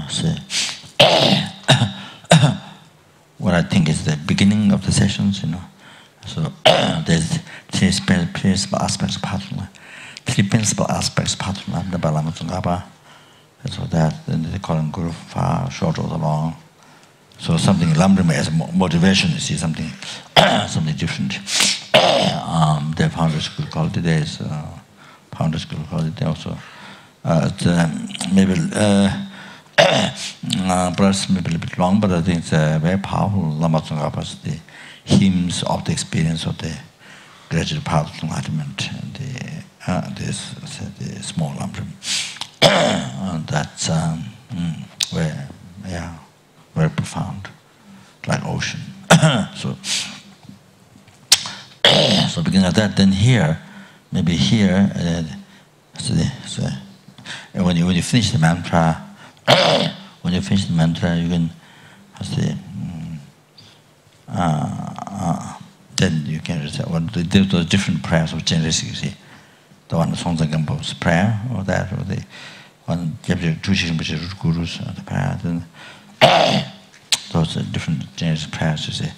See, what I think is the beginning of the sessions, So there's three principal aspects of pattern. Three principal aspects of pattern. The Lama Zopa. So that then they call them guru far, short or long. So something Lamrim as motivation, you see something something different. The founder school called it today. Founder school called it also. Maybe perhaps maybe a little bit long, but I think it's very powerful. Lama Zopa's the hymns of the experience of the gradual path of enlightenment and the small Lamrim. That's very profound, like ocean. So beginning of that, then here, maybe here, when you finish the mantra, you can then you can recite. Those different prayers of generosity. You see, the one Songtsen Gampo's prayer, or that, or the one Tushi Rinpoche's gurus, the prayer. Then those are different generous prayers. You see,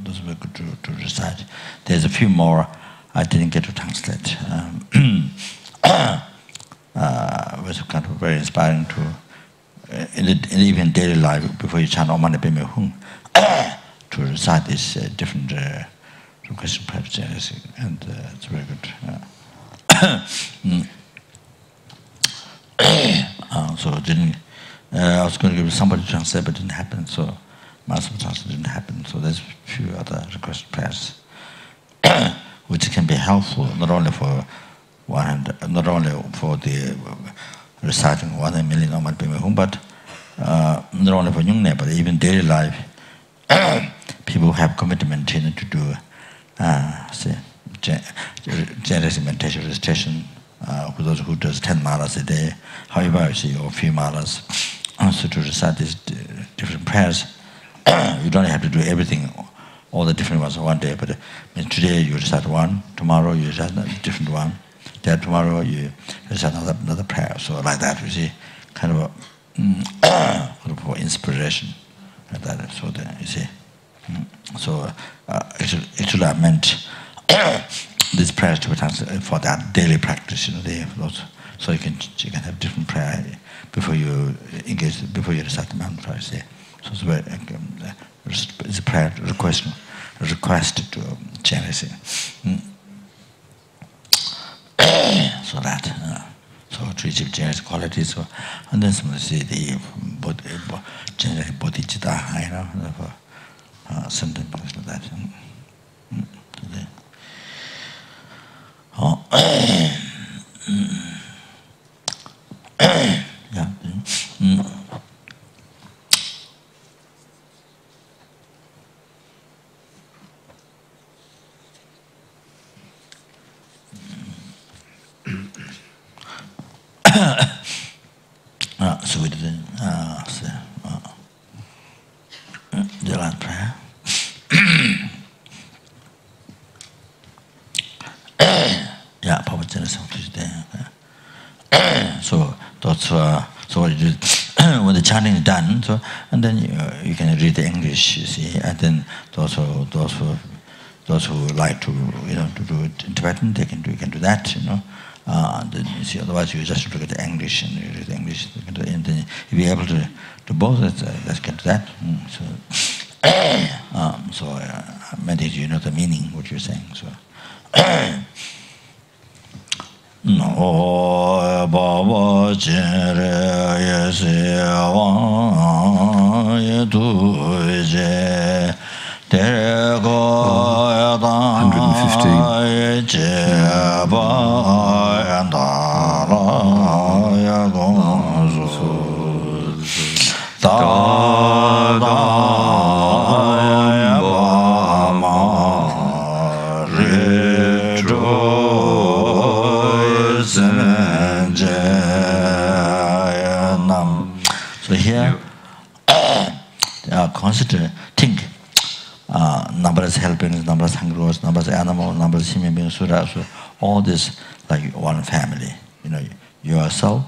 those were good to recite. There's a few more I didn't get to translate. It was kind of very inspiring to, even daily life, before you chant Om Mani Padme Hum, to recite these different question prayers, and it's very good. So it didn't. I was going to give somebody to translate, but it didn't happen. So master translation didn't happen. So there's a few other request prayers, which can be helpful not only for the reciting 1 million Om Mani Padme Hum, but not only for Nyungne, but even daily life. People who have commitment to do generous meditation recitation, for those who does 10 malas a day, however you see, or few malas, so to recite these different prayers. You don't have to do everything, all the different ones one day, but today you recite one, tomorrow you recite a different one, then tomorrow you recite another prayer. So like that, you see, kind of for inspiration, like that. So then you see. So actually I meant this prayer to be translated for that daily practice, so you can have different prayer before you engage, before you recite the mantra. So it's very it's a prayer request to generosity. So that so to achieve generous qualities. So and then some see the generous bodhicitta, something like that. Yeah. So we did the last prayer. Yeah, Papa Genesis today. So that's so what you do when the chanting is done. So and then you can read the English, you see, and then those who like to to do it in Tibetan, they can do that, And then you see, otherwise you just look at the English and you read the English, and then if you're able to do both, let's get to that. So meditate, you know the meaning, what you're saying. So. No Baba Chere Yese Wang Yedu Je Terego Yadan 115 Jeba Yandara Yagon Da So here, consider, think, numberless helpings, numberless hungers, numberless animals, numberless human beings, so all this like one family. Yourself,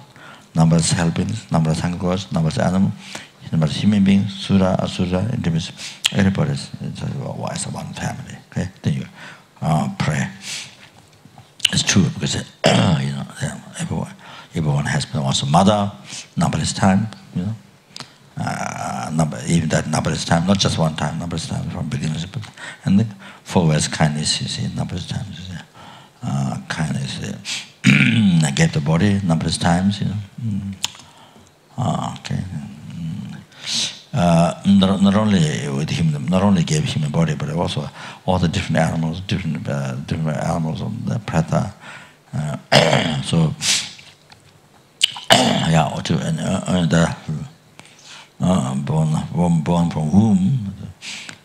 numberless helpings, numberless hungers, numberless animals, numberless human beings, Sura, Asura, intimates, everybody is one family. Okay? Then you pray. It's true because everyone has been also mother, numberless time, even that numberless time, not just one time, numberless time from beginning, and the 4 ways kindness, you see, numberless times, kindness, get the body numberless times, okay. Not only with him, not only gave human body, but also all the different animals, different animals of the pratha. So, yeah, and the born from womb,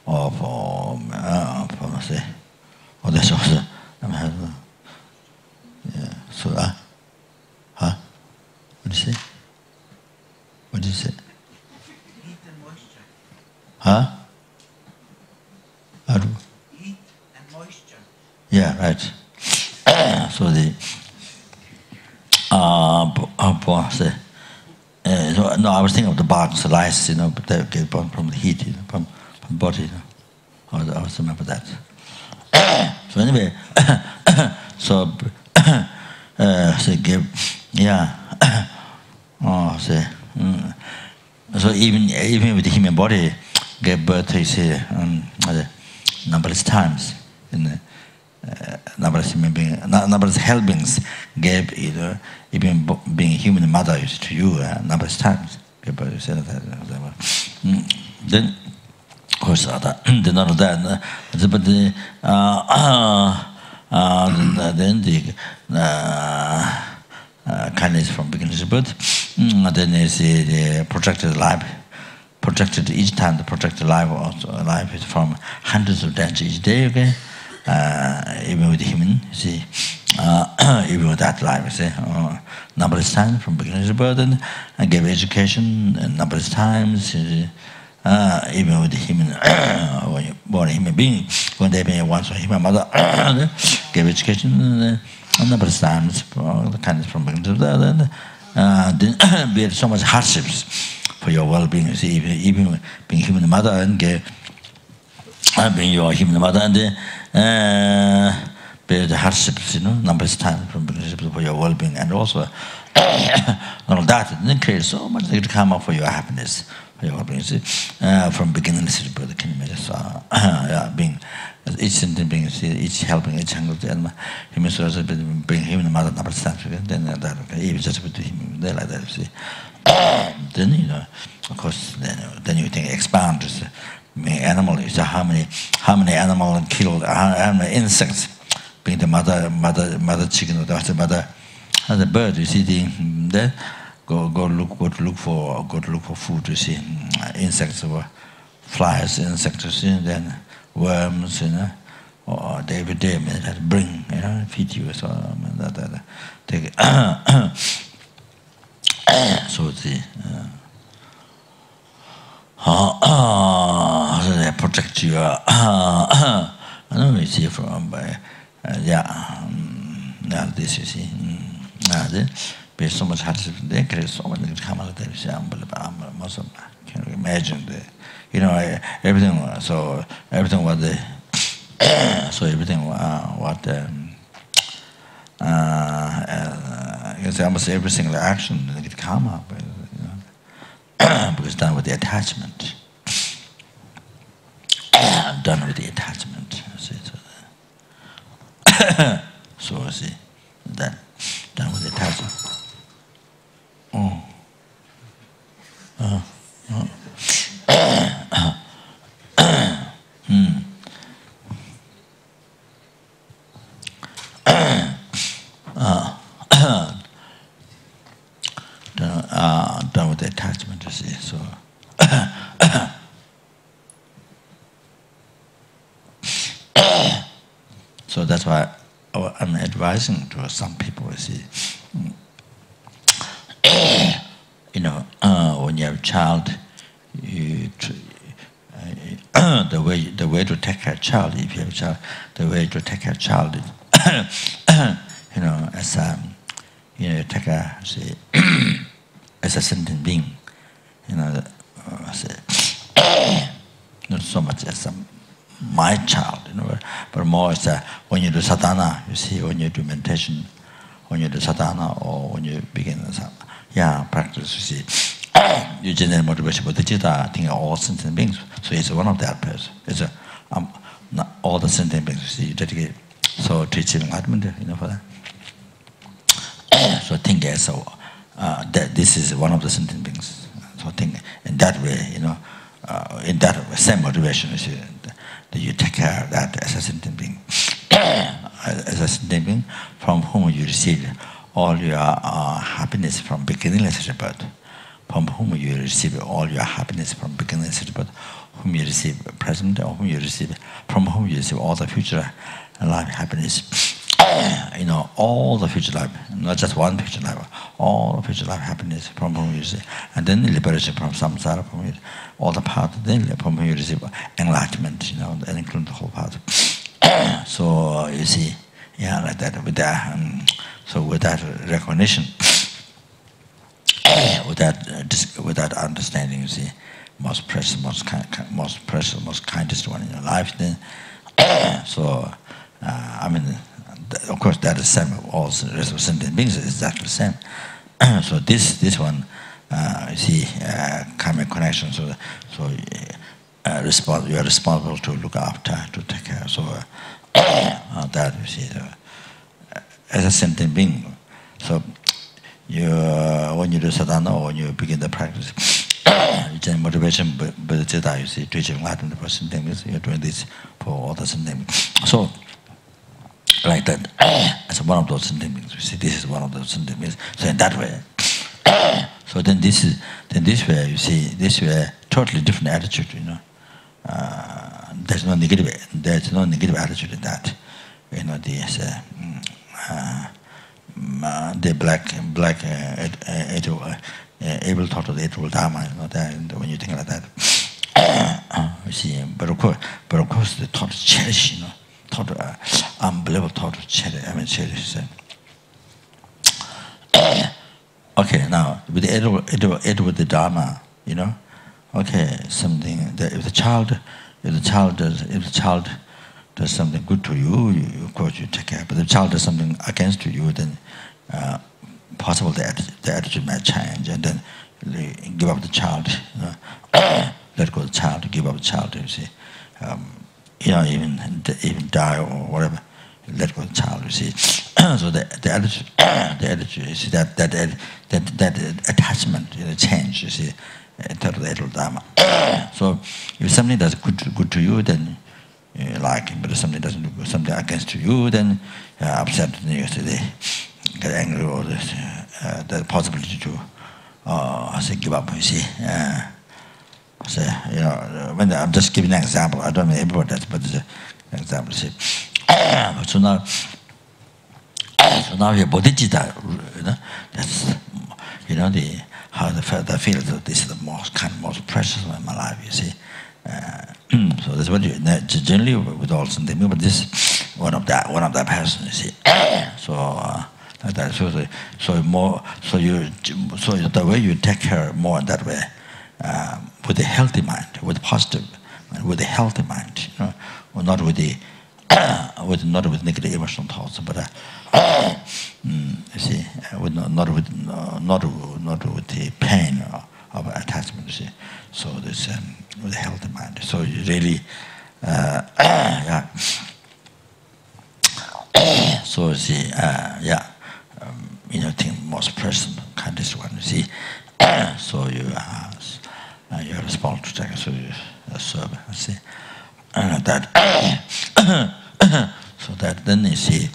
or from say, or that's also. Yeah. So, huh? What did you say? What did you say? Heat and moisture. Huh? Heat and moisture. Yeah, right. So the no, I was thinking of the bugs, the lice, but they get born from the heat, from the body. I was remember that. So anyway, so give, yeah. So even with the human body, gave birth, you see, numberless times in the numberless human beings, numberless helpings gave either even being human mother to you numberless times. Gave birth, you see that. Then, of course, then not of that, but then the kindness from beginning to birth. Then is the projected life. Projected each time, the projected life is from hundreds of deaths each day. Okay, even with the human, you see, even with that life, you see, numberless times from beginning to birth, and gave education numberless times. You see, even with the human, when you're born a human being, when they be once a human mother, gave education numberless times, the kindness from beginning to birth, then bear so much hardships for your well-being. You see, even being human mother and being your human mother and bear the hardships, numberless times from beginning to birth for your well-being, and also all that, then create so much negative karma for your happiness. From beginning to birth, can you imagine? So, yeah, being each sentence being each helping, each hungry, and human soul being human mother number times. Then that, okay, even just with him, they like that. You see, then of course, then you think expand. Just animal is how many animal killed, how many insects being the mother chicken or the mother, the bird. You see then. Go to look for food. You see, insects or flies, insects. You see, then worms. Or day by day, bring, feed you. So that take it. So the so they protect you. I know you see from this you see. Then. There's so much hardship. They create so much karma. Can you imagine everything? So everything what they, so everything what you say almost every single action they get karma, because done with the attachment. Done with the attachment. See, so see that done with the attachment. Done with the attachment, you see. So, so that's why I'm advising to some people, you see. When you have a child, the way to take care of a child, if you have a child, the way to take care of a child is, as take care, say, as a sentient being, say, not so much as my child, but more as when you do sadhana, you see, when you do meditation, when you do sadhana, or when you begin practice, you see, you generate motivation for the citta, think of all sentient beings. So it's one of that person. It's not all the sentient beings, you see, you dedicate. So to achieve enlightenment, for that. So think as that this is one of the sentient beings. So think in that way, in that same motivation, you see, that you take care of that as a sentient being. As a sentient being from whom you receive all your happiness from beginningless rebirth. From whom you receive all your happiness from beginningless rebirth. Whom you receive present, or from whom you receive all the future life happiness. All the future life, not just one future life, all the future life happiness from whom you receive, and then liberation from samsara, from all the path, then from whom you receive enlightenment, and including the whole path. So you see, like that, with that, so with that recognition, with that understanding, you see, most precious, most kindest one in your life, then, so, of course, that is the same of all the rest of sentient beings, is exactly the same. So this one, you see, karmic connection, so you are responsible to look after, to take care. So that, you see, as a sentient being, so when you do sadhana or when you begin the practice, you generate motivation, but you see, to achieve enlightenment for sentient beings, you're doing this for all the sentient beings. So, like that, as one of those sentient beings, you see, this is one of those sentient beings. So in that way, so then this way, you see, this way, totally different attitude, There's no negative attitude in that. The black able thought of the Eightfold Dharma, when you think like that. You see, but of course, the thought is cherish, thought, unbelievable thought of cherish. Okay, now with the Dharma, okay, something that if the child does something good to you, of course you take care. But if the child does something against you, then possible the attitude might change, and then give up the child. Let go of the child, give up the child. You see, even die or whatever. Let go of the child. You see, so the attitude. You see that attachment, change. You see, total dharma. So if something does good to you, then you like it. But if something doesn't do something against you, then you're upset. You get angry, or the possibility to give up. You see. So, when I'm just giving an example, I don't mean everybody does, but it's an example. See. So now here bodhicitta, that's how the feel that this is the most precious one in my life. You see. So that's what generally with all something, but this one of that person. You see. So. Like that. So the way you take care more in that way, with a healthy mind, with positive, with a healthy mind, or not with the not with negative emotional thoughts, but you see, not with the pain of attachment. You see, so this with a healthy mind. So you really, So you see, think most precious, kindest one. You see, so you're responsible to take. So you serve. You see, that. So that then you see,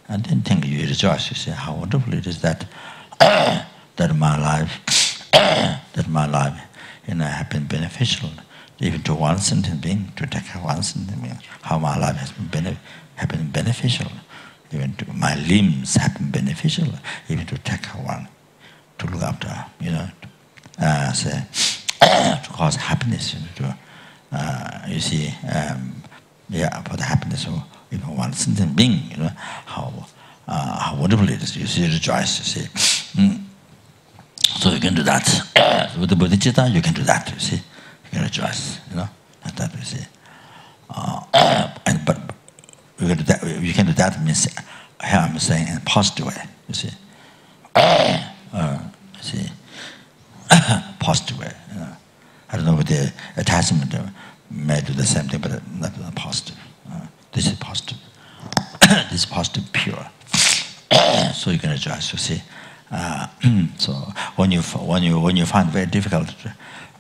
and then think you rejoice. You see how wonderful it is that my life, have been beneficial, even to one sentient being, to take care of one sentient being. How my life has been beneficial, even to my limbs have been beneficial, even to take care of one, to look after, to cause happiness, you see, for the happiness of even one sentient being, how wonderful it is. You see, rejoice. You see, So you can do that. So with the bodhicitta, you can do that, you see. You can rejoice, like that, you see. But you can do that means, here I'm saying in a positive way, you see. See, positive way. I don't know what the attachment may do the same thing, but not positive. This is positive. This is positive, pure. So you can rejoice. You see. So when you find it very difficult,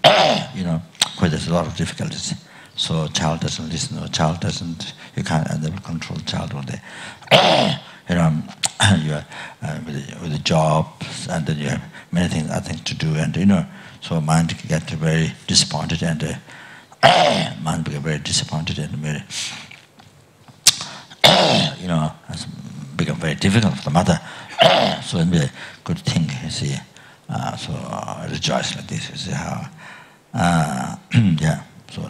because there's a lot of difficulties. So child doesn't listen, or child doesn't. You can't never control the child all day. You are with the job, and then you have many things, other things to do, and so mind can get very disappointed, and mind become very disappointed, and very, has become very difficult for the mother. So it'd be a good thing, you see. So rejoice like this, you see how, yeah. So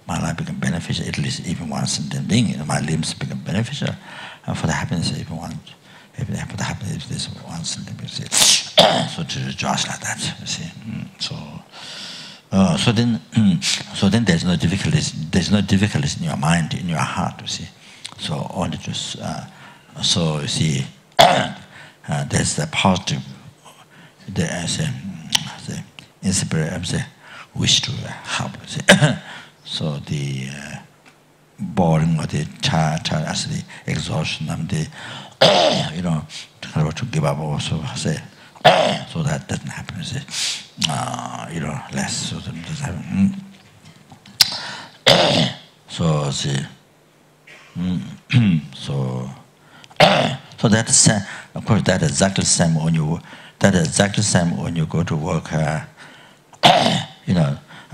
my life become beneficial, at least even one sentient being. My limbs become beneficial for the happiness of even one. For the happiness of this one sentient being. So to rejoice like that, you see. So then there's no difficulties. There's no difficulties in your mind, in your heart, you see. So only just so you see. There's the positive. There's the inspiration. Wish to help. So the boring or the tired, as the exhaustion and the to give up also say, so that doesn't happen. Less so that doesn't happen. So see, so that's of course that exactly the same when you go to work.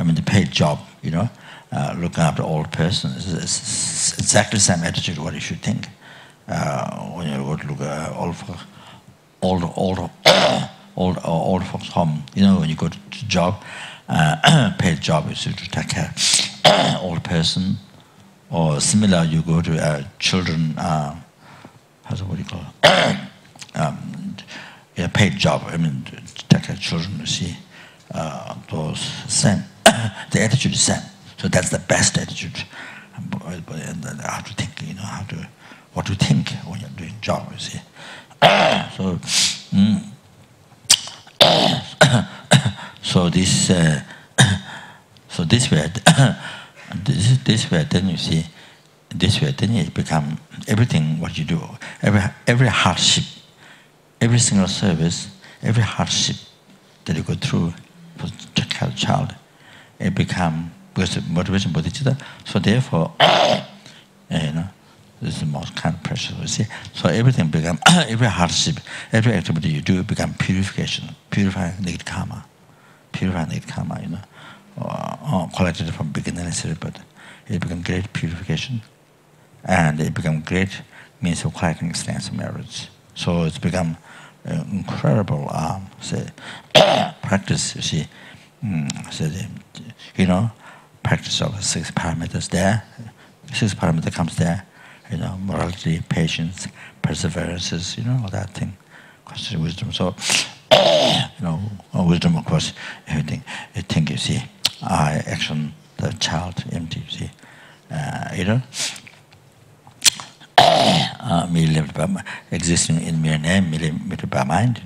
The paid job, looking after old person, it's exactly the same attitude what you should think. When you go to look at old folks home, when you go to job, paid job, you should take care old person, or similar you go to children, what do you call it? Paid job, take care of children, you see. Those same, the attitude is same. So that's the best attitude. And how to think, what to think when you're doing job, you see. So this way, then you see, this way then it become everything what you do, every hardship, every single service, every hardship that you go through for to care of child, it become because of motivation bodhicitta. So therefore, this is the most kind of pressure, you see. So everything become every hardship, every activity you do become purification, purifying negative karma, collected from beginning necessary, but it become great purification, and it become great means of collecting extensive merits. So it's become incredible practice, you see. Practice of 6 parameters there. 6 parameters comes there, morality, patience, perseverances, all that thing. Consider wisdom. So, wisdom, of course, everything. I think, you see, I action, the child, empty, you see. Merely existing in mere name, merely by mind,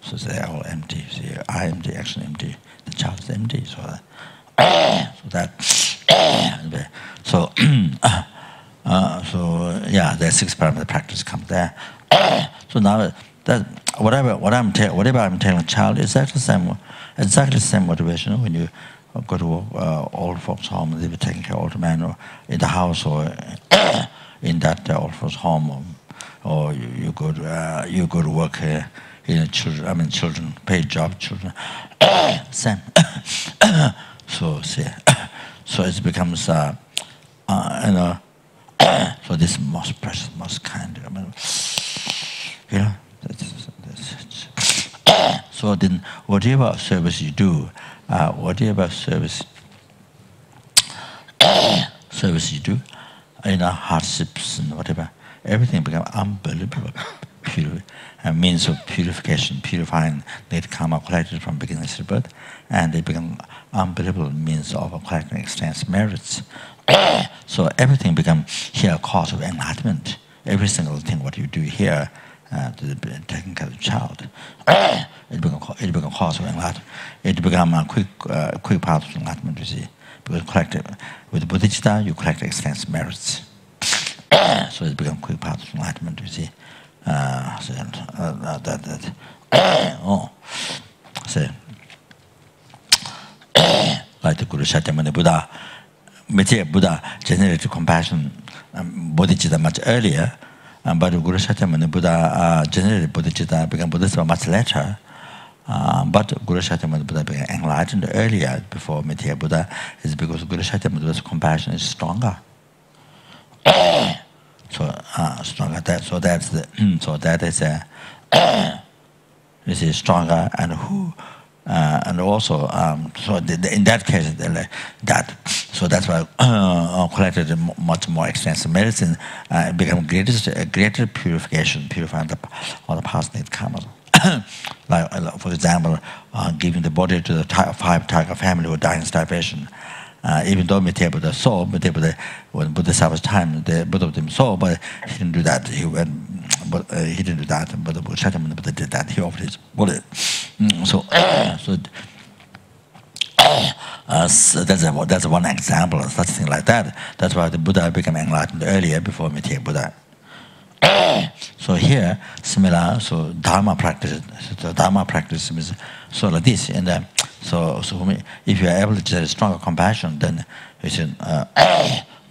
So they're all empty. See, I empty, action empty, the child is empty. So there's 6 parameter practice come there. So now that whatever I'm telling a child is exactly the same motivation when you go to old folks' home, they were taking care of old man, or in the house, or in that old folks' home, or you go to work here. Children, paid job, children, same. So it becomes, so this most precious, most kind. So then, whatever service you do, service you do, hardships and whatever, everything becomes unbelievable means of purification, purifying negative karma collected from beginning to birth, and they become unbelievable means of collecting extensive merits. So everything becomes here a cause of enlightenment. Every single thing what you do here, taking care of the child, it becomes cause of enlightenment. It becomes a quick path to enlightenment. You see, because with bodhicitta you collect extensive merits. So it becomes quick path to enlightenment. You see, like the Guru Shakyamuni Buddha. Buddha generated compassion, bodhicitta much earlier, but Guru Shakyamuni Buddha generated bodhicitta, became Buddhist much later. But Guru Shakyamuni Buddha became enlightened earlier before Mithya Buddha, is because Guru Shakyamuni Buddha's compassion is stronger. Stronger. That is stronger, and who. And also, in that case, so that's why collected much more extensive medicine become greater purification, purifying all the past negative karma. Like, for example, giving the body to the 5 tiger family who died in starvation. Even though Mithya Buddha saw, when Bodhisattva's time, both of them saw, but he didn't do that. He didn't do that, but the Shakyamuni Buddha did that. He offered his body. That's one example of such thing like that. That's why the Buddha became enlightened earlier before Mithya Buddha. So here, similar, so Dharma practice. So Dharma practice means so like this. And so if you are able to generate stronger compassion, then you should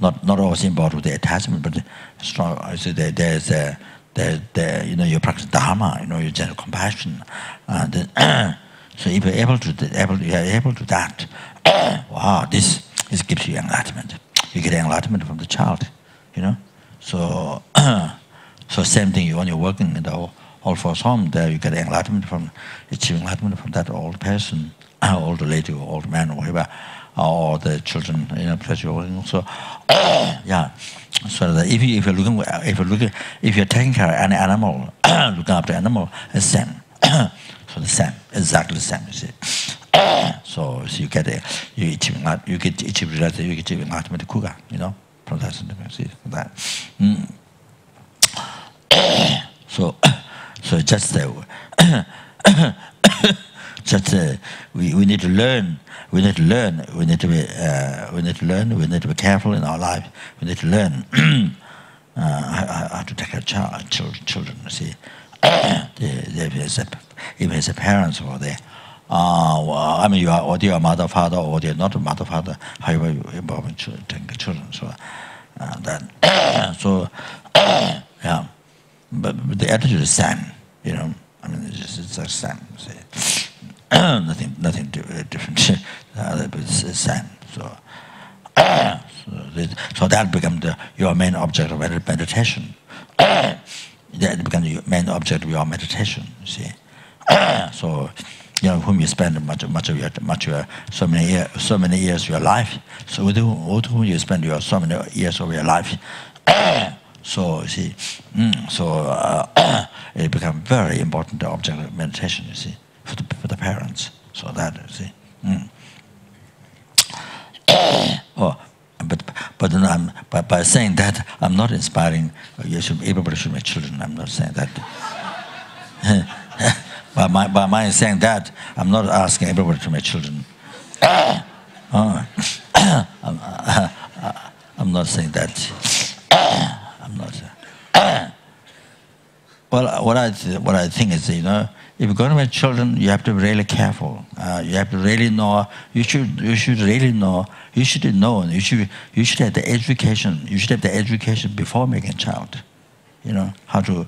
not always involved with the attachment, but strong. So you practice Dharma. You generate compassion. So if you're able to that, wow, this gives you enlightenment. You get enlightenment from the child. So. So same thing, when you're working in the all force home, there you get enlightenment from achieving enlightenment from that old person, old lady or old man or whatever, or the children, because you're working. So yeah. So that if you're taking care of any animal, looking after animal, it's same. So the same, exactly the same. You see. So you achieve enlightenment kuga, from that. See that. So just we need to learn. We need to be careful in our life. We need to learn how to take care of children. You see, if it's a parents or they, you are or you are mother, father, or you're not a mother, father. However, you involve in taking children. So yeah. But the attitude is same, it's like same. Nothing different. It's same. So that becomes your main object of meditation. That becomes your main object of your meditation. You see. So whom you spend much of your so many years of your life. So with whom you spend so many years of your life. So you see, it becomes very important object of meditation. You see, for the parents. So that you see. But by saying that, I'm not inspiring. Everybody should make children. I'm not saying that. by my saying that, I'm not asking everybody to make children. I'm not saying that. Well, what I think is, if you're going to make children, you have to be really careful. You have to really know. You should really know. You should know. You should have the education. You should have the education before making a child. How to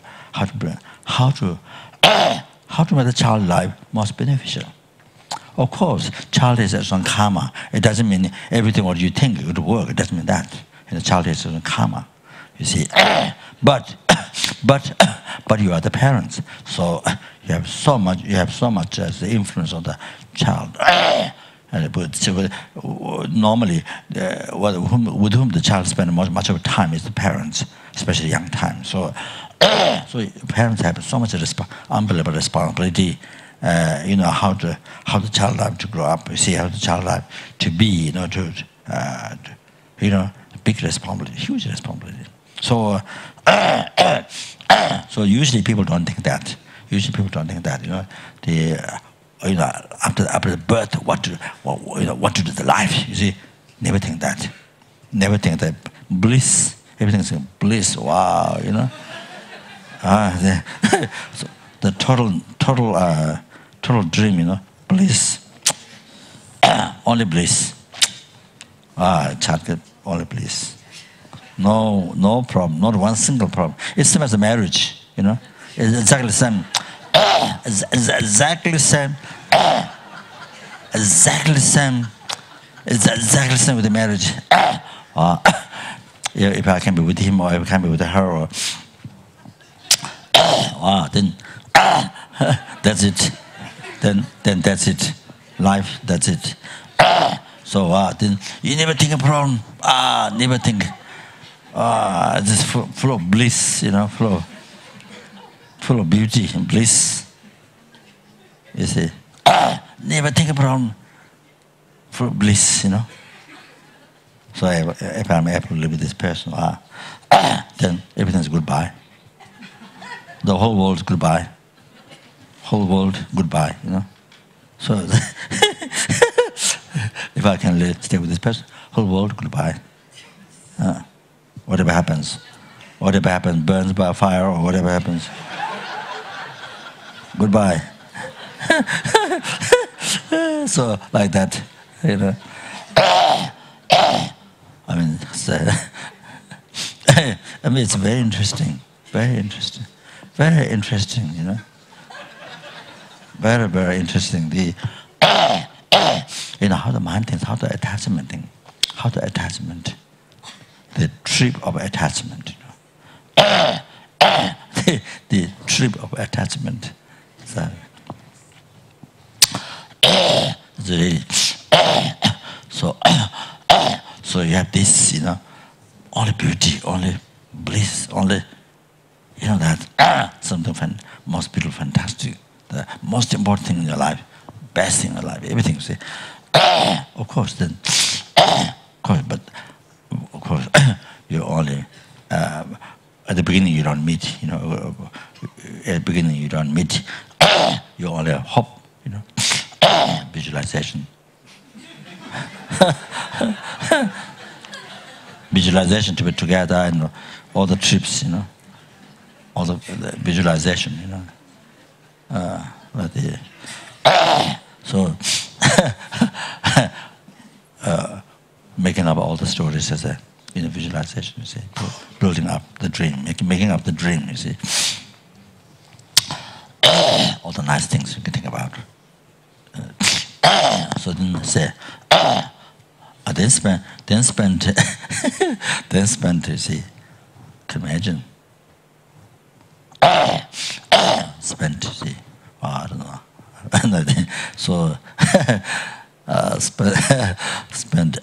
make the child life most beneficial. Of course, child has its own karma. It doesn't mean everything what you think would work. It doesn't mean that. Child has its own karma. You see, but you are the parents, so you have so much as the influence on the child. Normally, with whom the child spends much of the time is the parents, especially young time. So So parents have so much unbelievable responsibility. How the child life to grow up. You see how the child life to be. Big responsibility, huge responsibility. So, so usually people don't think that. Usually people don't think that. After the birth, what to do with the life. You see, never think that. Never think that bliss. Everything's bliss. Wow. So the total dream. Bliss. Only bliss. Child, only bliss. No problem, not one single problem. It's same as a marriage, It's exactly the same. Exactly the same. Exactly the same. It's exactly the same with the marriage. If I can be with him or if I can be with her, or then that's it. Then that's it. Life, that's it. So then you never think a problem. Never think. Just full of bliss, full of beauty and bliss. You see, never think a problem. Full of bliss, So if I'm able to live with this person, then everything's goodbye. The whole world's goodbye. Whole world goodbye, So if I can stay with this person, whole world goodbye. Whatever happens, burns by fire or whatever happens, goodbye. So like that, it's very interesting, very interesting, very interesting, very, very interesting. How the mind thinks, how the attachment thing, the trip of attachment, the trip of attachment. So you have this, only beauty, only bliss, only, that something most beautiful, fantastic, the most important thing in your life, best thing in your life, everything. See, of course, you only at the beginning you don't meet. At the beginning you don't meet. You only hope. Visualization. Visualization to be together and all the trips, all the visualization, so making up all the stories as a visualization, you see, building up the dream, making up the dream, you see, all the nice things you can think about. So then say, then spend, you see, can imagine, spend, you see, I don't know, so spend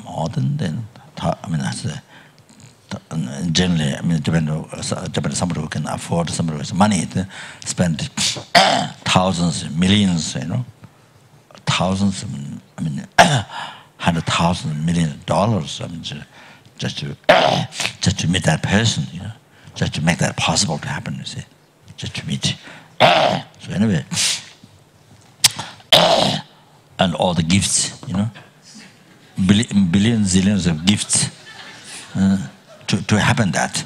more than generally, depend on somebody who can afford, somebody who has money, spend thousands, millions, thousands, $100,000 million, just to meet that person, just to make that possible to happen, you see, just to meet. So anyway, and all the gifts, billions, zillions of gifts to happen that.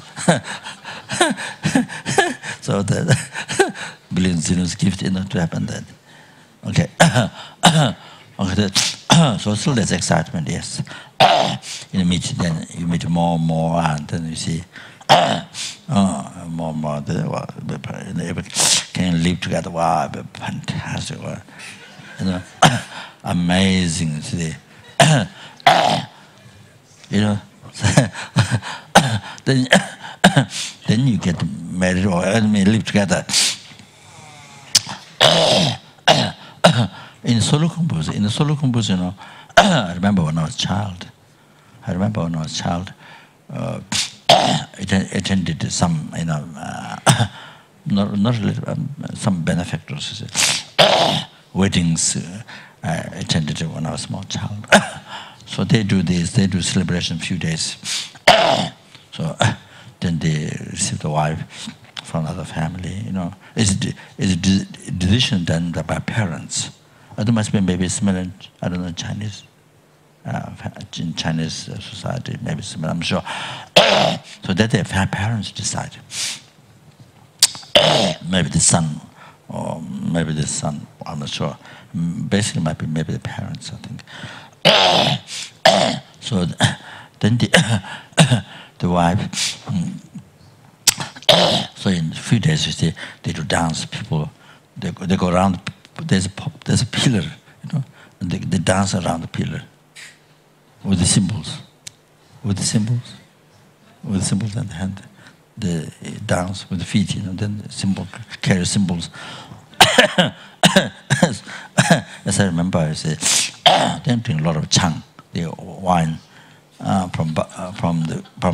So the billions, zillions of gifts, to happen that. Okay. Okay. So still there's excitement, yes. Then you meet more and more, and then you see more and more. Can live together. Wow, fantastic. Amazing. See. Then you get married or live together. In solo compose, I remember when I was a child. attended some, not really, some benefactors weddings. I attended when I was a small child. So they do this. They do celebration few days. So then they receive the wife from another family. It's a decision done by parents. It must be maybe similar. I don't know, Chinese. In Chinese society, maybe similar, I'm sure. So that the parents decide. Maybe the son, or maybe the son, I'm not sure. Basically, might be maybe the parents, I think. So then the wife. So in a few days, you see, they do dance. People, they go around. There's a pillar, and they dance around the pillar. With the symbols, in the hand, they dance with the feet, then the symbol carry symbols. As I remember, I say, they drink a lot of chang, the wine from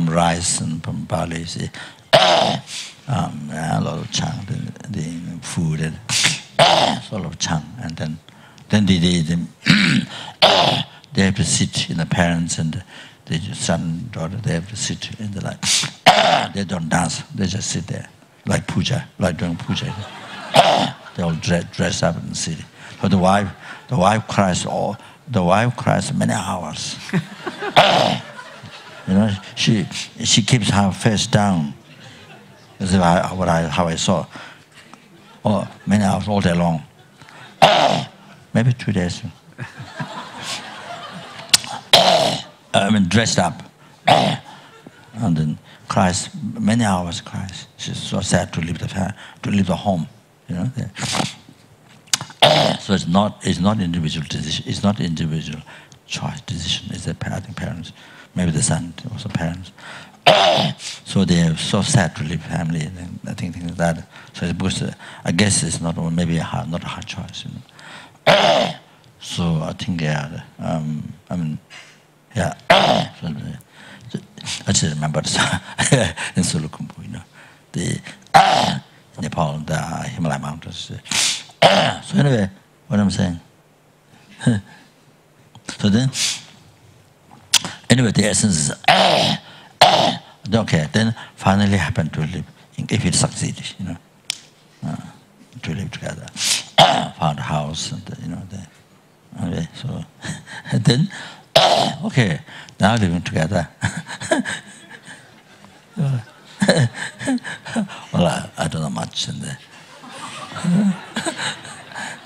rice and from barley. You see, a lot of chang, the food and a lot of chang, and then they have to sit in the parents and the son and daughter. They have to sit in the light. They don't dance. They just sit there, like puja, like doing puja. They all dress up and sit. So the wife cries. The wife cries many hours. She keeps her face down. This is how I saw. Oh, many hours all day long. Maybe 2 days. Dressed up, and then cries many hours. Cries. She's so sad to leave the home. So it's not individual decision. It's not individual choice decision. It's the parents, maybe the son, also parents. So they are so sad to leave family, and I think things like that. So it's because I guess it's not maybe not a hard choice. So I think yeah. I just remember in Sulukhumbu, the Nepal, the Himalaya mountains. So anyway, what I'm saying. So then, anyway, the essence is okay. Then finally happened to live. If it succeeded, to live together, found a house, and okay. So then. Okay, now living together. Well, I don't know much.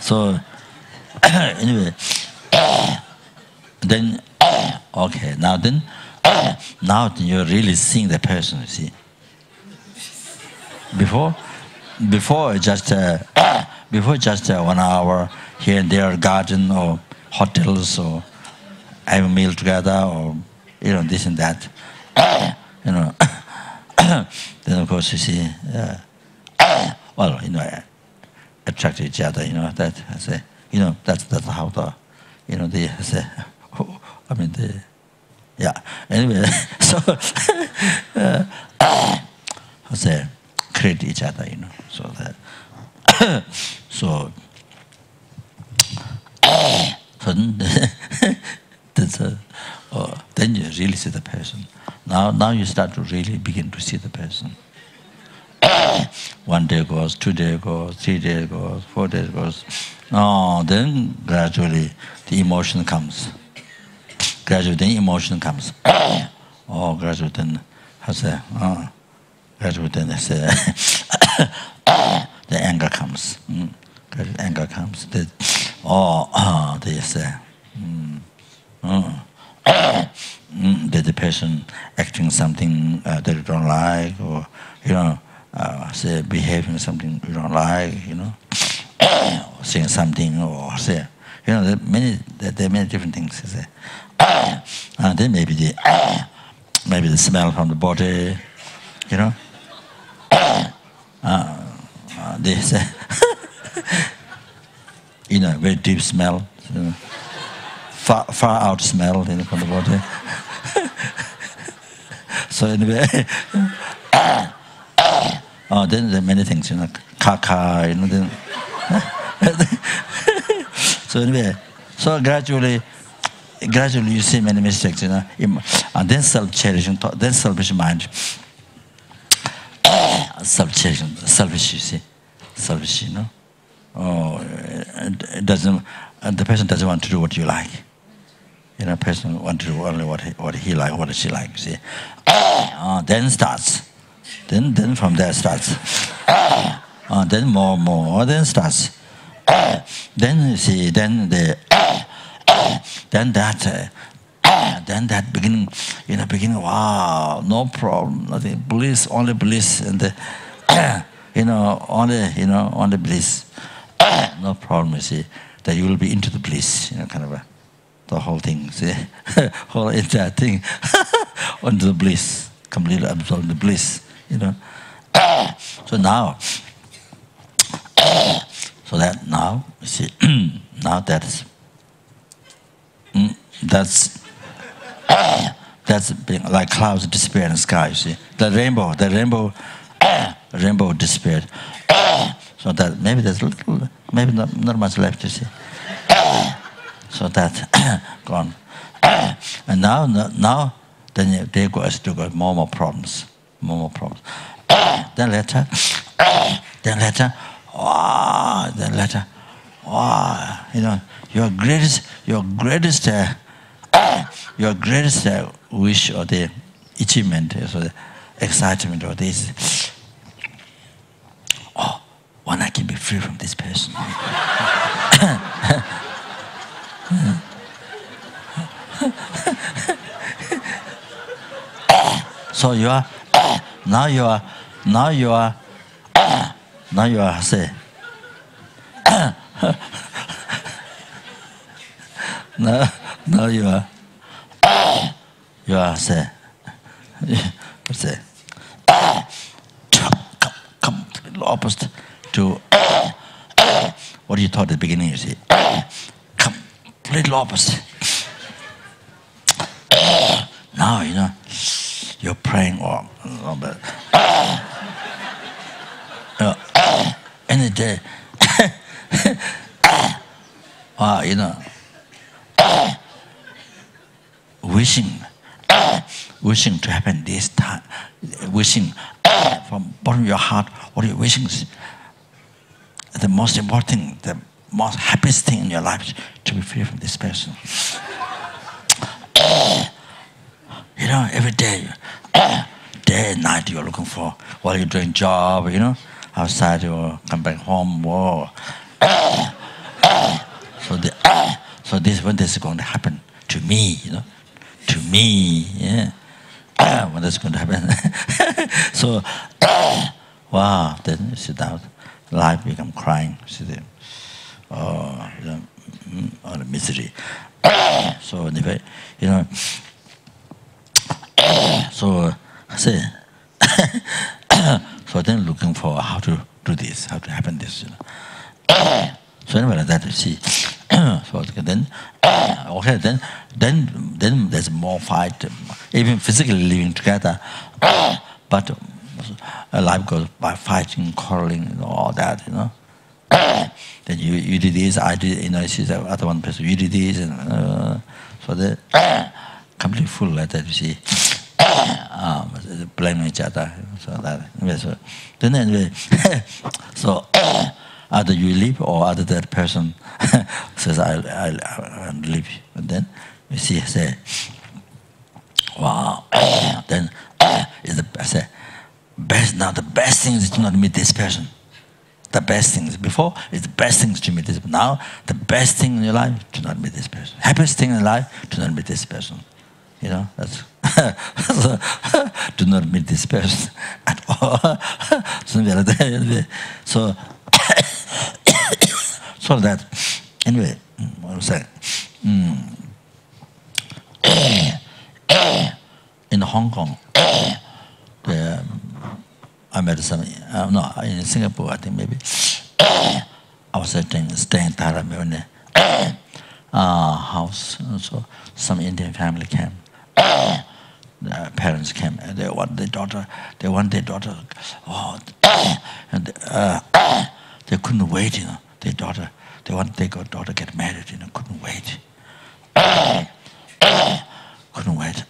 So, anyway, then, okay, now you're really seeing the person, you see. Before just 1 hour here and there, garden or hotels or have a meal together, or this and that. Then of course you see, attract each other. That I say, that's how they say. Yeah. Anyway, so I say create each other. So that so then you really see the person. Now you start to really begin to see the person. 1 day goes, 2 days goes, 3 days goes, 4 days goes. Then gradually the emotion comes. Gradually then emotion comes. Gradually then the anger comes. Gradually anger comes. They say. The person acting something that you don't like, or say behaving something you don't like, or saying something, or say, there are many different things. Say, then maybe the smell from the body, they say, very deep smell. Far out smell from the body. So anyway, then there are many things, kaka, then. So anyway, so gradually you see many mistakes, and then self-cherishing, then selfish mind, self-cherishing, selfish, you see, selfish, Oh, it doesn't. The person doesn't want to do what you like. Person wants to do only what he like, what she likes. See, then starts. Then from there starts. Then more. Then starts. Then you see. Then that beginning. Beginning. Wow, no problem, nothing. Bliss, only bliss, and only bliss. No problem. You see that you will be into the bliss. Kind of the whole thing. See, whole entire thing onto the bliss, completely absorbed the bliss. So now, you see, now that's being like clouds disappear in the sky. You see, the rainbow disappeared. So that maybe there's little, maybe not much left. You see, so that gone. And now, then they go as to go more problems. Then later, your greatest wish or the achievement, so the excitement or this. When I can be free from this person. So you are now you are say now you are say completely opposite to what you thought at the beginning. You see, completely opposite. Now you're praying any day. Wishing to happen this time, wishing from bottom of your heart, what are you wishing? The most important thing, the most happiest thing in your life, to be free from this person. Every day, day and night you're looking for, while you're doing job, outside or come back home. Whoa. So when this is going to happen to me, to me, yeah. When that's going to happen. So, wow, then you sit down, life become crying. See the misery. So anyway, so say, so then looking for how to do this, how to happen this. So anyway, like that you see. So then, okay, then there's more fight, even physically living together. But life goes by fighting, quarreling, all that, Then you did this, I did, she said, other one person, you did this, and so they completely full like that, you see. Blaming each other, so that. So then anyway, so either you leave or either that person says I'll leave, and then you see say, wow, then is the say, best. Now the best thing is to not meet this person. The best things before is the best things to meet this. Now the best thing in your life to not meet this person. Happiest thing in life to not meet this person. That's do not meet this person at all. So so that anyway, what I'm saying, in Hong Kong, I met some, no, in Singapore, I think maybe, I was staying at a house, so some Indian family came. the parents came and they want their daughter. Oh, and they couldn't wait. Their daughter. They want their daughter get married. Couldn't wait. Couldn't wait.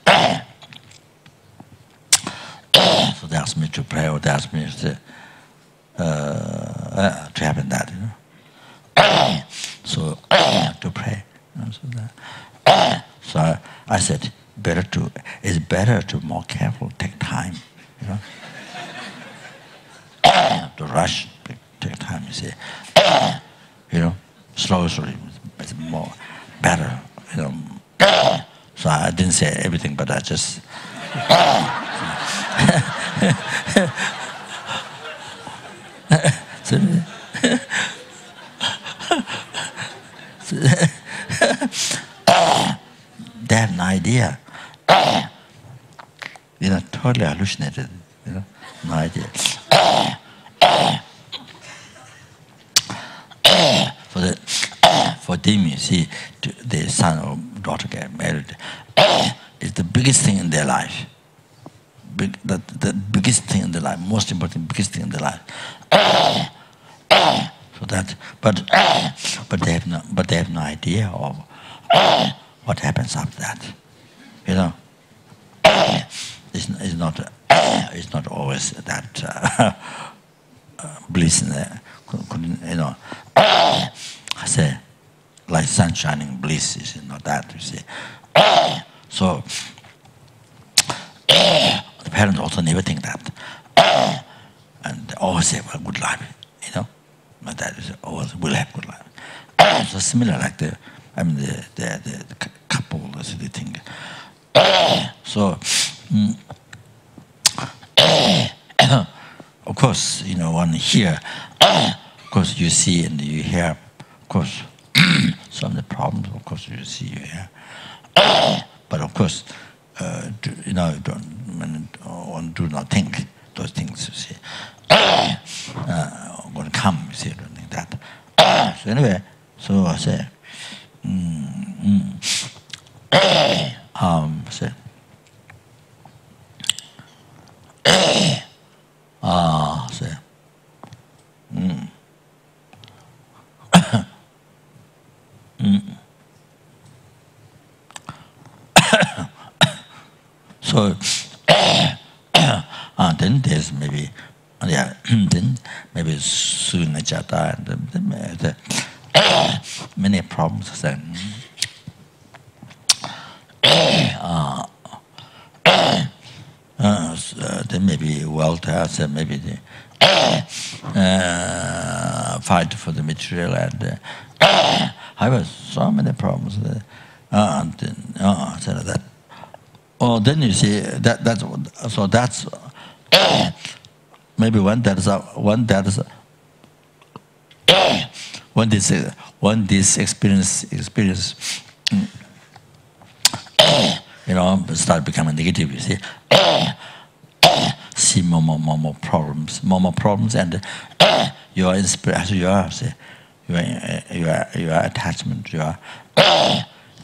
So they asked me to pray, or they asked me to happen that. So to pray. So I said, it's better to be more careful, take time, to rush, take time, you see. Slowly, it's more better, So I didn't say everything, but I just they have an idea. Totally hallucinated. No idea. For them, you see, the son or daughter get married is the biggest thing in their life. The biggest thing in their life, most important, biggest thing in their life. So that, but they have no idea of what happens after that. It's not always that bliss in there. I say, like sun shining bliss is not that, you see. So the parents also never think that, and they always say, "Well, good life," My dad is always will have good life. So similar, like the couple, they think. So. Of course, one here, of course you see and you hear, of course, some of the problems, of course you see, you hear. But of course, one do not think those things, you see. Going to come, you see, don't think that. So anyway, so I say, say, say, so then there's maybe, then maybe soon jhata and many problems. Then maybe wealth, maybe the fight for the material, and however, so many problems. And then, that. Oh, then you see that's maybe when this experience start becoming negative, you see. See more problems, and your inspiration, your attachment, your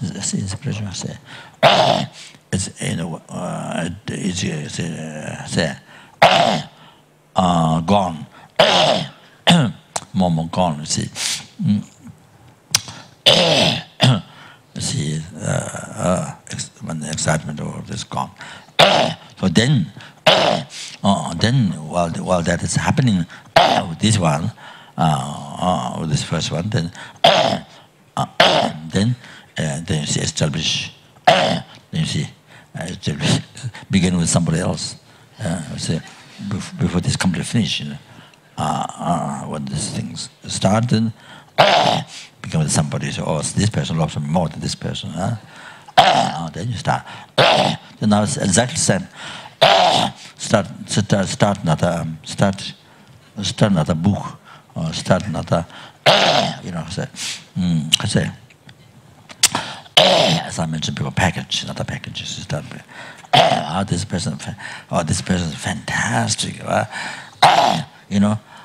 inspiration, say, it's gone, more gone. You see, when the excitement of this gone. So then, while that is happening with this one, with this first one, then you see establish. Then you see begin with somebody else. See, before this complete finish, when these things start, then begin with somebody. So, oh, this person loves me more than this person. Then you start. Then now it's exactly the same. Start another book, or start another, as I mentioned before, another package. Start with, this person is fantastic.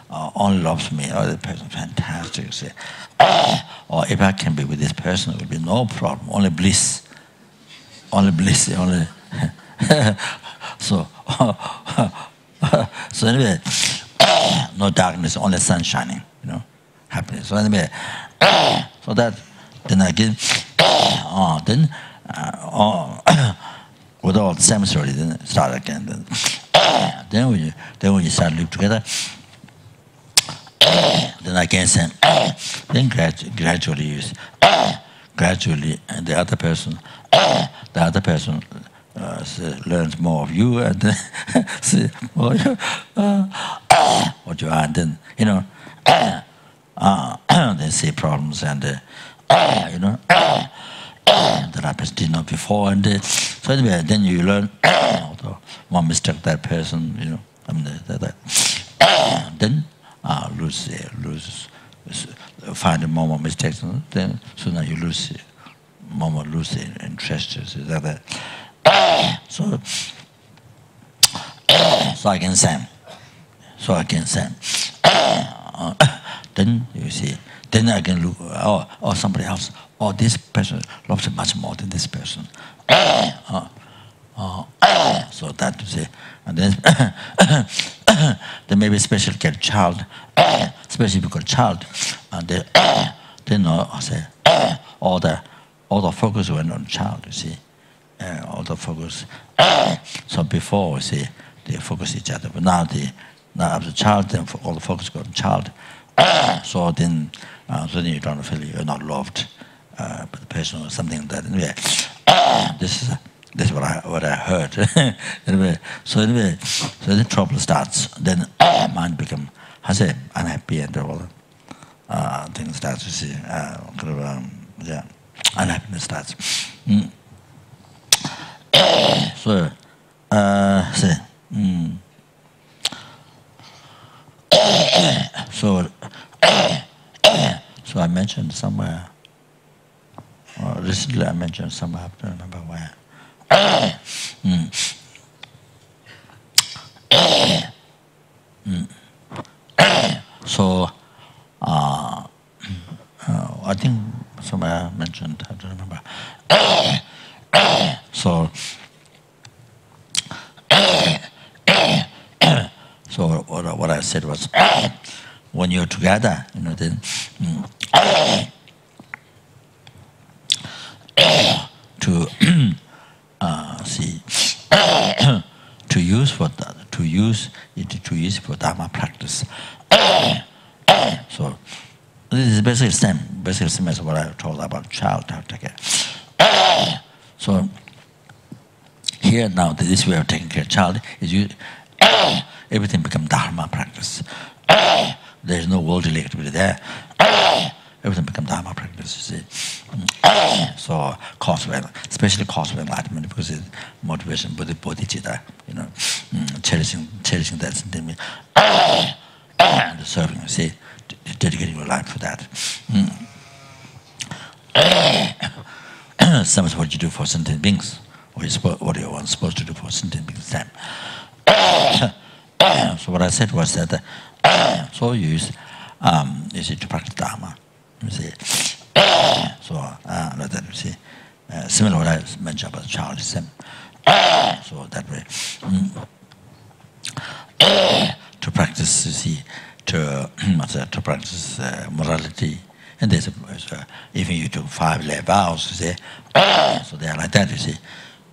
Only loves me. Oh, this person is fantastic. Say, or if I can be with this person, it will be no problem. Only bliss. Only bliss. Only So, so anyway, no darkness, only sun shining, happiness. So anyway, so that, then again, then, with all the same story, then start again. Then when you start live together, then again same. Then gradually, and the other person learns more of you, and then see more what you are, and then they see problems, and that I did not before, and so anyway, then you learn one mistake that person, then lose, find more mistakes, then so now you lose lose the interest, like that. So again same. Then you see. Then I can look. Or somebody else. Oh, this person loves it much more than this person. So that you see. And then then maybe especially get a child, especially if you got a child, and then I say all the focus went on the child. You see. All the focus. So before, you see, they focus each other, but now after child, then all the focus goes on child. So then you don't feel you're not loved by the person or something like that. Anyway, this is what I heard. Anyway, so the trouble starts. Then mind become, I say, unhappy, and all things starts. You see, unhappiness starts. So, so I mentioned somewhere, or recently I mentioned somewhere, I don't remember where. So, I think somewhere I mentioned, I don't remember. So what I said was, when you're together, then to see to use it for Dharma practice. So this is basically the same as what I told about child. So here now, this way of taking care of child is everything becomes Dharma practice. There is no worldly activity there. Everything becomes Dharma practice, you see. So especially cause of enlightenment, because it's motivation, bodhicitta, cherishing that sentiment, and serving, you see, dedicating your life for that. Same as what you do for sentient beings, what you are supposed to do for sentient beings. Same. So what I said was that so use to practice Dharma. You see. So like that, you see. Similar what I mentioned about the child. Same. So that way. To practice, you see, to practice morality. And there's even you do 5 lay vows, you see. So they are like that, you see.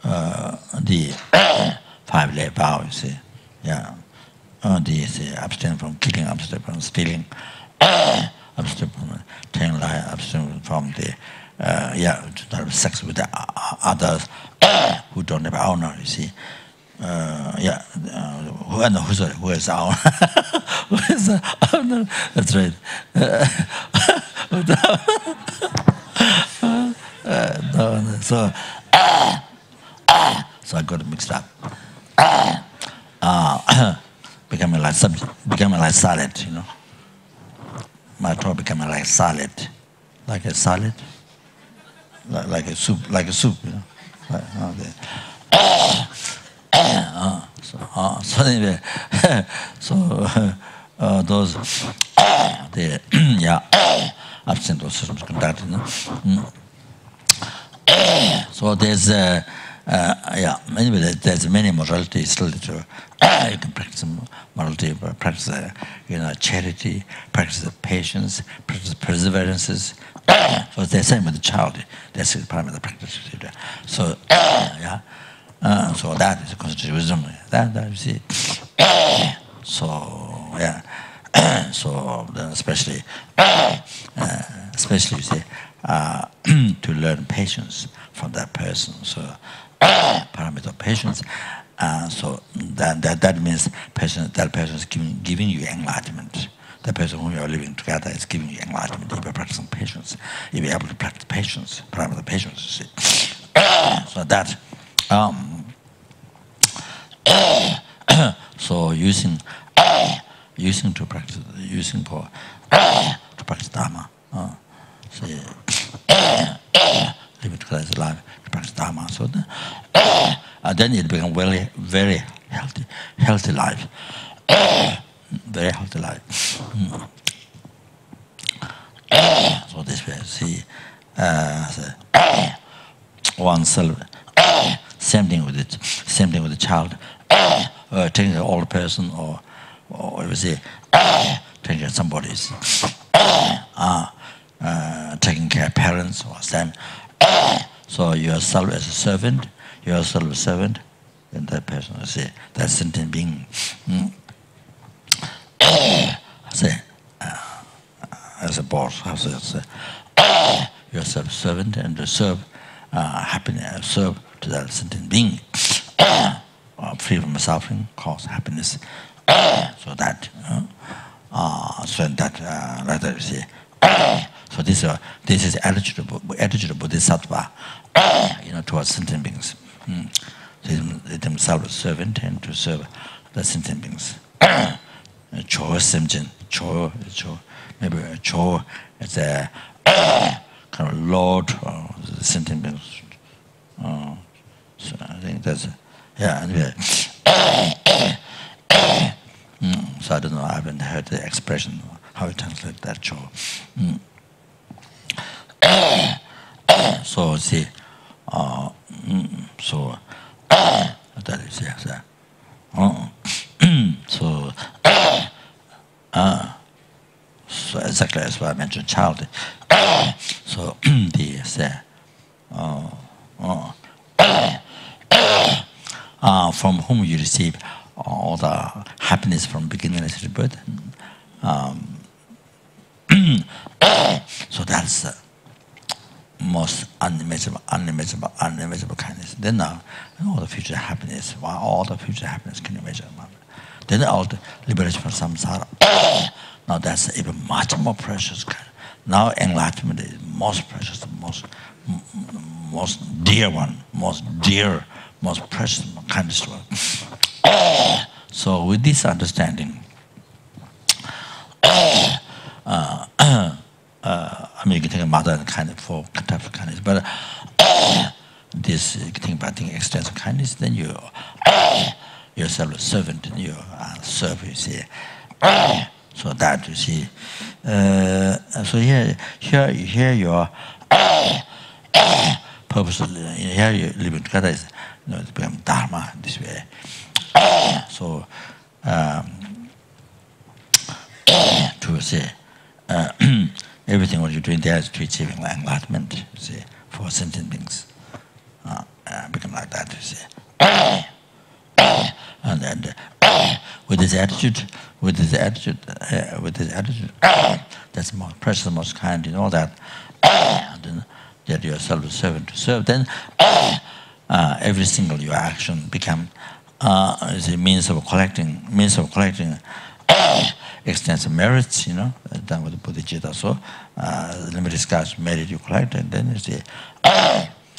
The 5 lay vows, you see. Yeah. Abstain from killing, abstain from stealing, abstain from telling lies, abstain from to not have sex with the others who don't have honor, you see. Who is our who is honor? That's right. So I got it mixed up. Becoming like salad, My throat becoming like salad, like a salad, like a soup, So anyway, those absent those systems conducted. So there's Yeah, anyway, there's many modalities still to you can practice morality, practice charity, practice patience, practice perseverances. So it's the same with the child. That's part of the practice. So yeah, so that is constituted wisdom. That you see. So yeah, so then especially you see to learn patience from that person. So parameter of patience. So that means that person is giving you enlightenment. The person whom you are living together is giving you enlightenment. If you are practicing patience, if you are able to practice patience, parameter of patience, you see. So that. So using to practice to practice Dharma. See, living together is life to practice Dharma. So then it becomes very, very healthy life. Very healthy life. So this way, see, oneself. Same thing with it. Same thing with the child. Taking an old person, or we say, taking care of somebody's, taking care of parents or them. So yourself as a servant, yourself a servant, then that person, I say, that sentient being. Say, as a boss, yourself servant and to serve happiness, serve to that sentient being, free from suffering, cause happiness. So that, so that, like that you see. So this is attitude of Bodhisattva, towards sentient beings. They themselves servant and to serve the sentient beings. Cho Simjin, maybe Cho is a kind of Lord or sentient beings. So I think that's anyway. So I don't know. I haven't heard the expression how you translate that Cho. So see, so that is yes. So so exactly as I mentioned, child. So the say, from whom you receive all the happiness from beginningless rebirth. So that's the most unimaginable kindness. Then now, all the future happiness, all the future happiness can you imagine? Then all the liberation from samsara. Now that's even much more precious kind. Now enlightenment is most precious, most dear one, most dear, most precious kindest one. So with this understanding, I mean, you can think of mother and kind of four types of kindness, but this you can think about extensive kindness. Then you yourself a servant, and you serve. You see, so that you see. So here your purpose. Here you living together is it becomes dharma this way. So to say. Everything what you're doing there is to achieving enlightenment, you see, for sentient beings. Become like that, you see. And then with this attitude, that's most precious, most kind, that. And then that yourself a servant to serve. Then every single your action become is a means of collecting extensive merits, done with the Bodhicitta. So, limited scars merit you collect, and then you see,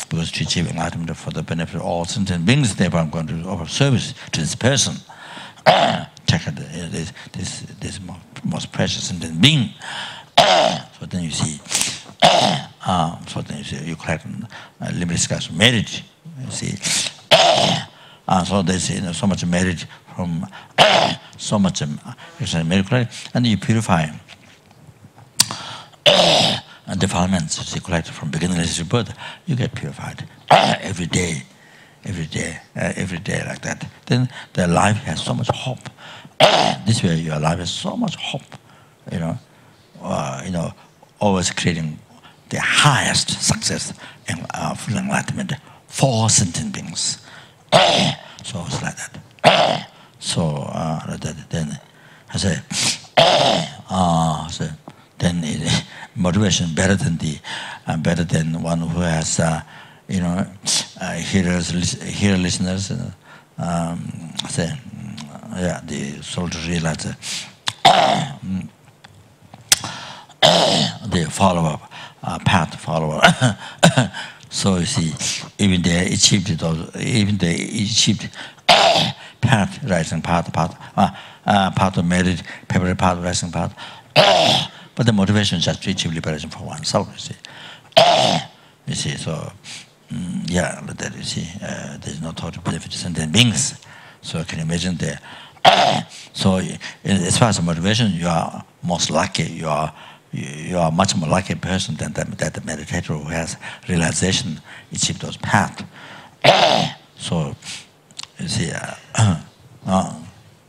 because to achieve enlightenment for the benefit of all sentient beings, therefore I'm going to offer service to this person. Check out this most precious sentient being. So then you see, you collect limited scars merit. You see, so there's so much merit from so much merit, and you purify defilements you collect from beginningless rebirth. You get purified every day. every day like that, then their life has so much hope. This way, your life has so much hope. Always creating the highest success in full enlightenment for sentient beings. So it's like that. Then I say, then motivation better than one who has hear listeners. The soul to realize the follower path follower. So you see, even they achieved path, rising path of merit, favorite path, rising path. But the motivation is just to achieve liberation for oneself. You see, so that you see, there's no thought to benefit sentient beings. So can you imagine there? So as far as the motivation, you are most lucky. You are a much more lucky person than the meditator who has realization, achieved those paths. So you see,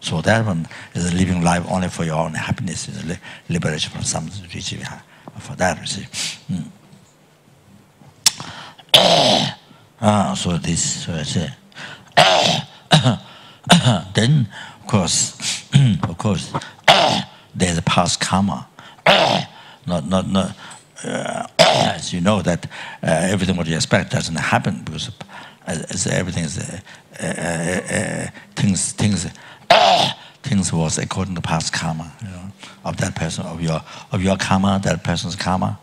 so that one is living life only for your own happiness, liberation from something to achieve for that. You see. So this, so I say. Then, of course, there's a past karma. Not. As you know that everything what you expect doesn't happen because everything is things was according to past karma, of that person, of your karma, that person's karma.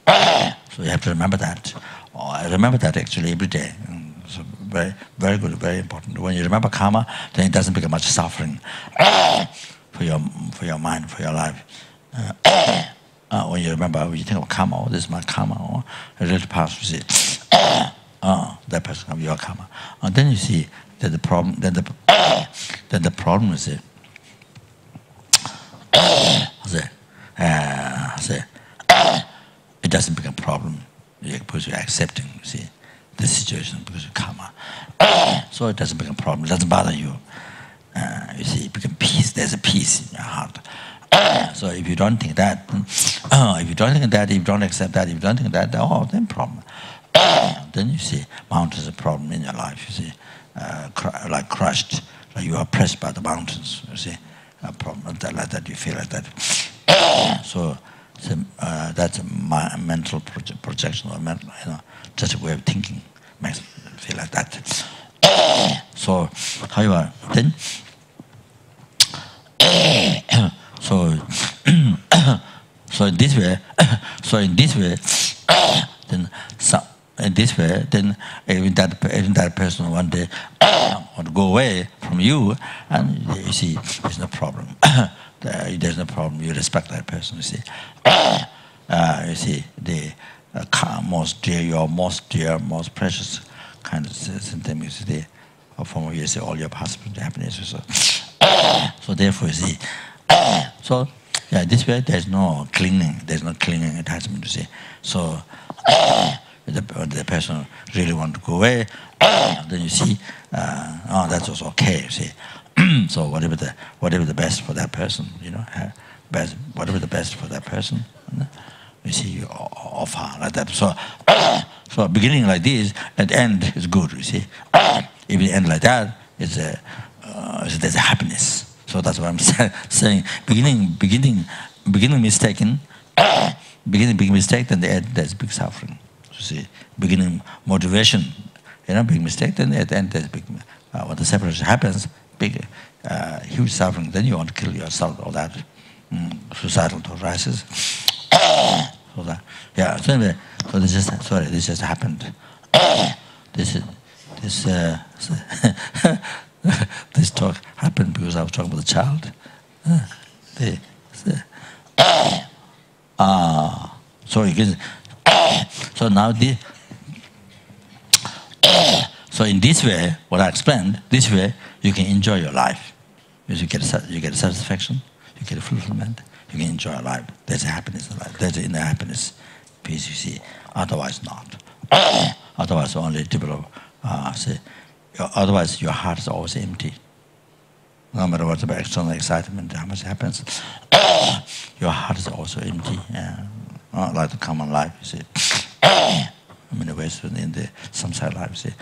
So you have to remember that. I remember that actually every day. So very, very good, very important. When you remember karma, then it doesn't become much suffering for your mind, for your life. When you remember, when you think of karma, this is my karma, a little past, you see, that person of your karma. And then you see that the problem. Then the problem is it doesn't become a problem because you're accepting. You see. This situation because of karma. So it doesn't become a problem, it doesn't bother you. You see, it becomes peace, there's a peace in your heart. So if you don't think that, if you don't accept that, if you don't think that, then problem. Then you see, mountains are a problem in your life, you see. Like crushed, like you are pressed by the mountains, you see. A problem like that, you feel like that. So that's a mental projection or mental, just a way of thinking makes me feel like that. So, however, then, so in this way, then even that person one day want to go away from you, and you see, there's no problem. There's no problem. You respect that person. You see, you see the most dear, your most dear, most precious kind of sentiment is the form of you see all your past happiness. So therefore, you see, this way there's no clinging, attachment. You see, so the person really want to go away, then you see, that's also okay. You see. So whatever the best for that person, whatever the best for that person, you see, you offer like that. So beginning like this, at end is good. You see, if you end like that, there's a happiness. So that's what I'm saying. Beginning mistaken, beginning mistake, then the end there's big suffering. You see, beginning motivation, big mistake, then at the end there's big. When the separation happens, big, huge suffering. Then you want to kill yourself. All that suicidal thought rises. So that, So anyway, so this just happened. This talk happened because I was talking about the child. So you can. So now so in this way, what I explained, this way you can enjoy your life. Because you get satisfaction, you get fulfillment, you can enjoy your life. There's a happiness in life. There's an inner happiness, peace, you see. Otherwise not. Otherwise only develop otherwise your heart is always empty. No matter what external excitement, how much happens, your heart is also empty. Not like the common life, you see. In many ways, in the samsara life, you see,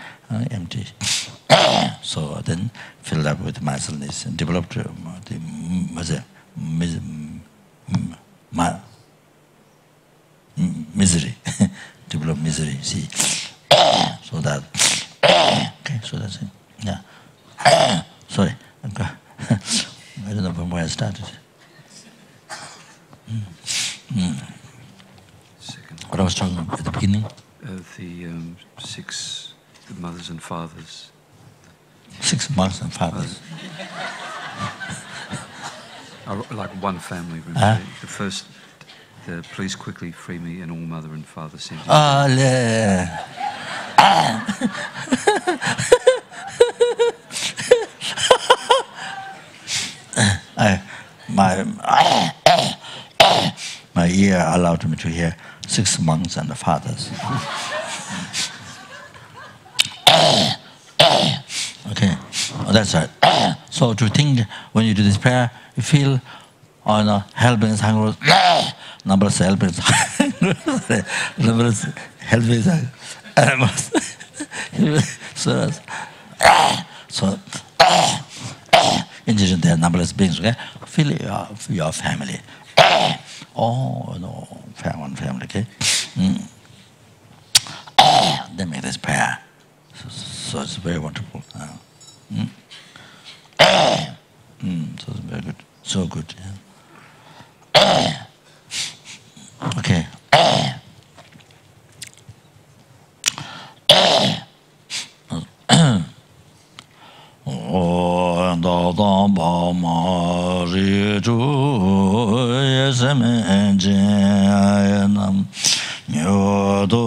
empty. So then, filled up with mindfulness and developed the misery, develop misery. See, so that. Okay, so that's it. Yeah. Sorry, I don't know from where I started. What I was talking about at the beginning? The mothers and fathers. 6 mothers and fathers. Like one family. The first, please quickly free me and all mother and father sent. My ear allowed me to hear 6 monks and the fathers. Okay, that's right. So to think when you do this prayer, you feel, oh no, hell brings hunger. Numberless hell brings hunger. Numberless hell brings animals. So in addition, there are numberless beings. Okay, feel your family. Oh no, one family. Okay, then make this prayer. So it's very wonderful. So it's very good. So good. Yeah. Okay. Nyodo